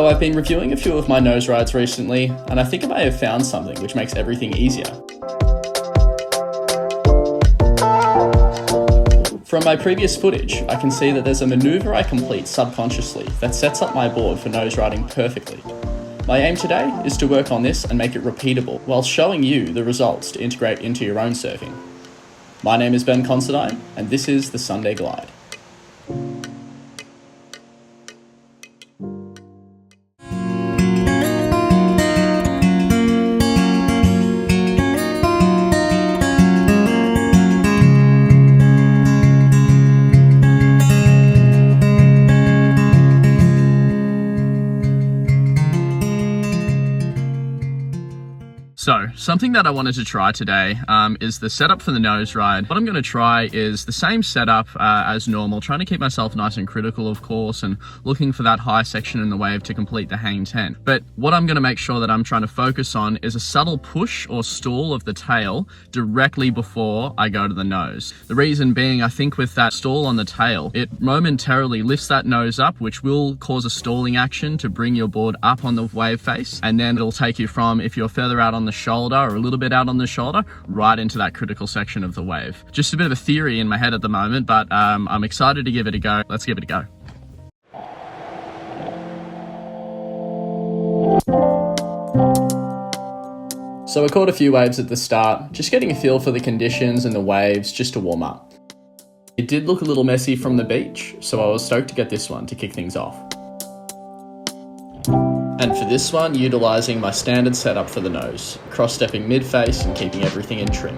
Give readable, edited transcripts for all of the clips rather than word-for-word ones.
So I've been reviewing a few of my nose rides recently, and I think I may have found something which makes everything easier. From my previous footage, I can see that there's a manoeuvre I complete subconsciously that sets up my board for nose riding perfectly. My aim today is to work on this and make it repeatable, while showing you the results to integrate into your own surfing. My name is Considine, and this is the Sunday Glide. So, something that I wanted to try today is the setup for the nose ride. What I'm going to try is the same setup as normal, trying to keep myself nice and critical, of course, and looking for that high section in the wave to complete the hang 10. But what I'm going to make sure that I'm trying to focus on is a subtle push or stall of the tail directly before I go to the nose. The reason being, I think with that stall on the tail, it momentarily lifts that nose up, which will cause a stalling action to bring your board up on the wave face, and then it'll take you from, if you're further out on the shoulder or a little bit out on the shoulder, right into that critical section of the wave. Just a bit of a theory in my head at the moment, but I'm excited to give it a go. Let's give it a go. So I caught a few waves at the start, just getting a feel for the conditions and the waves just to warm up. It did look a little messy from the beach, so I was stoked to get this one to kick things off. And for this one, utilising my standard setup for the nose, cross-stepping mid-face and keeping everything in trim.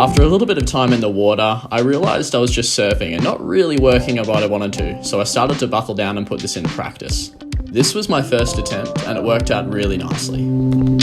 After a little bit of time in the water, I realised I was just surfing and not really working at what I wanted to, so I started to buckle down and put this into practice. This was my first attempt, and it worked out really nicely. You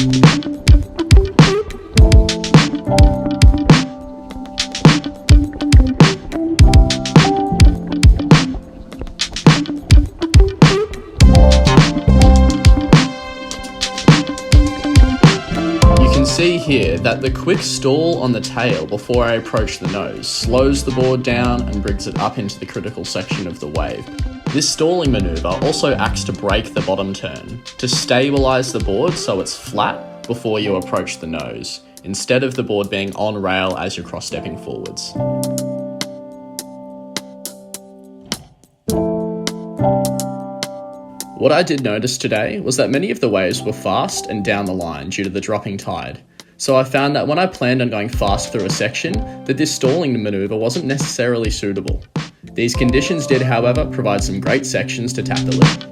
can see here that the quick stall on the tail before I approach the nose slows the board down and brings it up into the critical section of the wave. This stalling manoeuvre also acts to break the bottom turn, to stabilise the board so it's flat before you approach the nose, instead of the board being on rail as you're cross-stepping forwards. What I did notice today was that many of the waves were fast and down the line due to the dropping tide. So I found that when I planned on going fast through a section, that this stalling manoeuvre wasn't necessarily suitable. These conditions did, however, provide some great sections to tap the lip.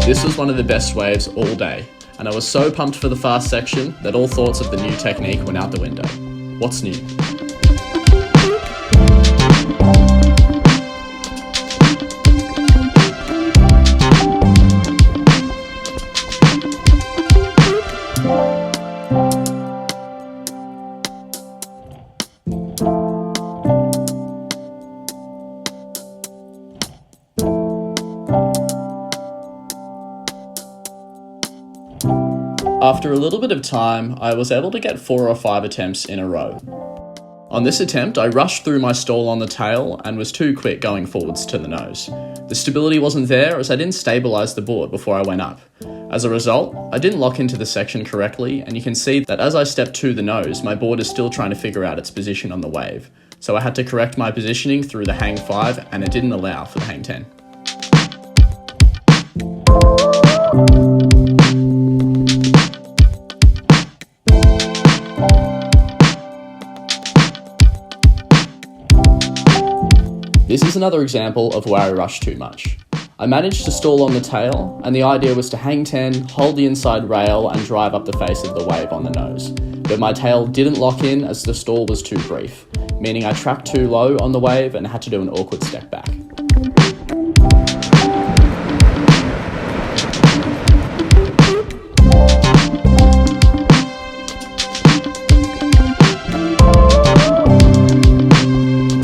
This was one of the best waves all day, and I was so pumped for the fast section that all thoughts of the new technique went out the window. What's new? After a little bit of time, I was able to get 4 or 5 attempts in a row. On this attempt, I rushed through my stall on the tail and was too quick going forwards to the nose. The stability wasn't there as I didn't stabilise the board before I went up. As a result, I didn't lock into the section correctly, and you can see that as I step to the nose, my board is still trying to figure out its position on the wave. So I had to correct my positioning through the hang 5, and it didn't allow for the hang 10. This is another example of where I rushed too much. I managed to stall on the tail, and the idea was to hang 10, hold the inside rail, and drive up the face of the wave on the nose. But my tail didn't lock in as the stall was too brief, meaning I tracked too low on the wave and had to do an awkward step back.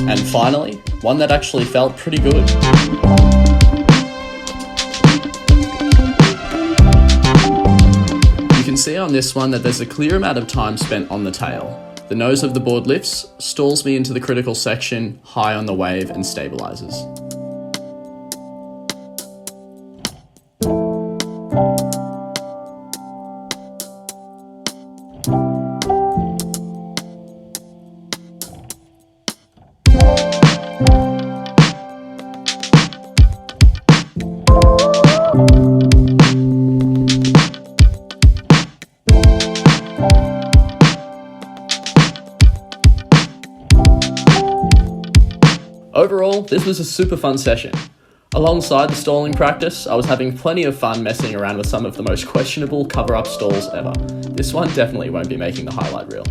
And finally, one that actually felt pretty good. You can see on this one that there's a clear amount of time spent on the tail. The nose of the board lifts, stalls me into the critical section, high on the wave, and stabilizes. Overall, this was a super fun session. Alongside the stalling practice, I was having plenty of fun messing around with some of the most questionable cover-up stalls ever. This one definitely won't be making the highlight reel.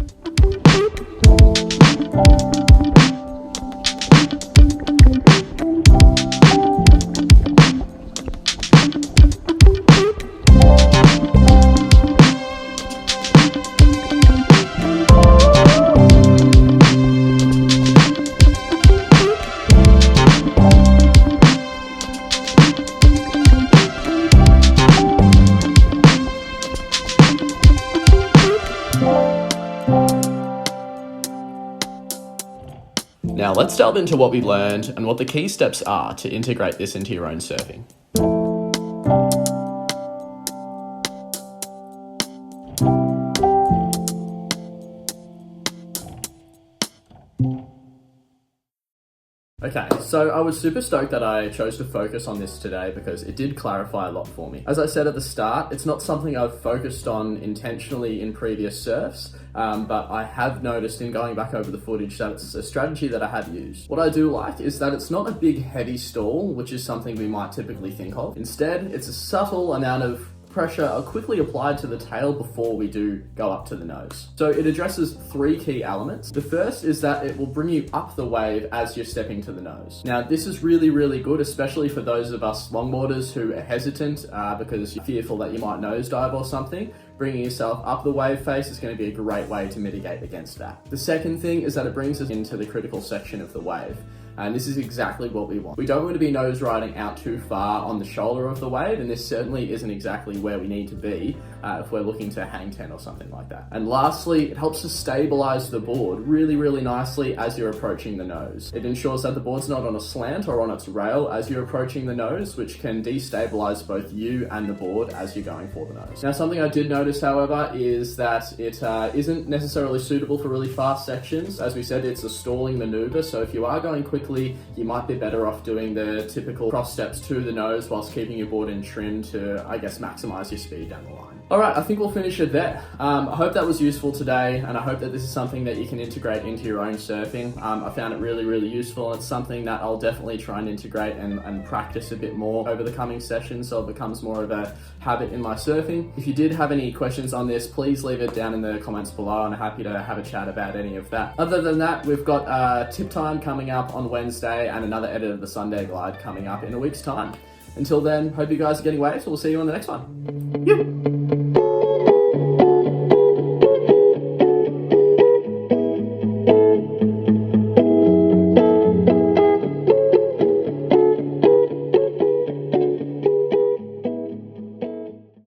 Now let's delve into what we learned and what the key steps are to integrate this into your own surfing. Okay, so I was super stoked that I chose to focus on this today because it did clarify a lot for me. As I said at the start, it's not something I've focused on intentionally in previous surfs, but I have noticed in going back over the footage that it's a strategy that I have used. What I do like is that it's not a big heavy stall, which is something we might typically think of. Instead, it's a subtle amount of pressure are quickly applied to the tail before we do go up to the nose. So it addresses three key elements. The first is that it will bring you up the wave as you're stepping to the nose. Now this is really, really good, especially for those of us longboarders who are hesitant because you're fearful that you might nosedive or something. Bringing yourself up the wave face is going to be a great way to mitigate against that. The second thing is that it brings us into the critical section of the wave. And this is exactly what we want. We don't want to be nose riding out too far on the shoulder of the wave, and this certainly isn't exactly where we need to be if we're looking to hang 10 or something like that. And lastly, it helps to stabilize the board really, really nicely as you're approaching the nose. It ensures that the board's not on a slant or on its rail as you're approaching the nose, which can destabilize both you and the board as you're going for the nose. Now, something I did notice, however, is that it isn't necessarily suitable for really fast sections. As we said, it's a stalling maneuver, so if you are going quickly, you might be better off doing the typical cross steps to the nose whilst keeping your board in trim to, I guess, maximize your speed down the line. All right, I think we'll finish it there. I hope that was useful today, and I hope that this is something that you can integrate into your own surfing. I found it really, really useful, and it's something that I'll definitely try and integrate and practice a bit more over the coming sessions so it becomes more of a habit in my surfing. If you did have any questions on this, please leave it down in the comments below, and I'm happy to have a chat about any of that. Other than that, we've got tip time coming up on Wednesday and another edit of the Sunday glide coming up in a week's time. Until then, hope you guys are getting waves. We'll see you on the next one. Yep.